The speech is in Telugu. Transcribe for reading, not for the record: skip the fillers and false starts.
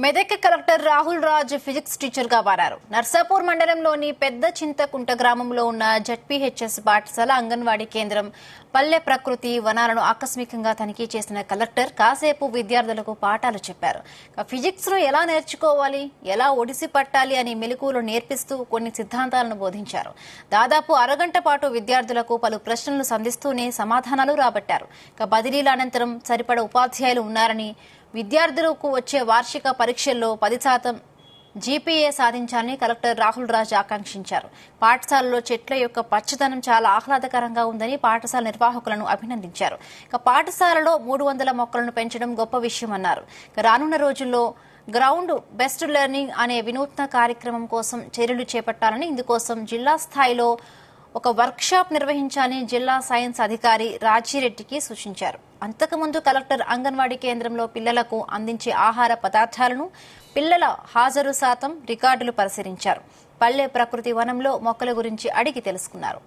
Medak collector Rahul Raj physics teacher గా మారారు. నర్సాపూర్ మండలంలోని పెద్ద చింతకుంట గ్రామంలో ఉన్న జెడ్పీహెచ్ఎస్ పాఠశాల అంగన్వాడీ కేంద్రం పల్లె ప్రకృతి వనాలను ఆకస్మికంగా తనిఖీ చేసిన కలెక్టర్ కాసేపు విద్యార్థులకు పాఠాలు చెప్పారు. ఫిజిక్స్ ను ఎలా నేర్చుకోవాలి, ఎలా ఒడిసి పట్టాలి అని మెలకువలు నేర్పిస్తూ కొన్ని సిద్ధాంతాలను బోధించారు. దాదాపు అరగంట పాటు విద్యార్థులకు పలు ప్రశ్నలు సంధిస్తూనే సమాధానాలు రాబట్టారు. బదిలీల అనంతరం సరిపడ ఉపాధ్యాయులు ఉన్నారని, విద్యార్థులకు వచ్చే వార్షిక పరీక్షల్లో 10% జీపీఏ సాధించాలని కలెక్టర్ రాహుల్ రాజ్ ఆకాంక్షించారు. పాఠశాలలో చెట్ల యొక్క పచ్చదనం చాలా ఆహ్లాదకరంగా ఉందని పాఠశాల నిర్వాహకులను అభినందించారు. పాఠశాలలో 300 మొక్కలను పెంచడం గొప్ప విషయమన్నారు. రానున్న రోజుల్లో గ్రౌండ్ బెస్ట్ లెర్నింగ్ అనే వినూత్న కార్యక్రమం కోసం చర్యలు చేపట్టాలని, ఇందుకోసం జిల్లా స్థాయిలో ఒక వర్క్షాప్ నిర్వహించాలని జిల్లా సైన్స్ అధికారి రాజిరెడ్డికి సూచించారు. అంతకుముందు కలెక్టర్ అంగన్వాడీ కేంద్రంలో పిల్లలకు అందించే ఆహార పదార్థాలను, పిల్లల హాజరు శాతం రికార్డులు పరిశీలించారు. పల్లె ప్రకృతి వనంలో మొక్కల గురించి అడిగి తెలుసుకున్నారు.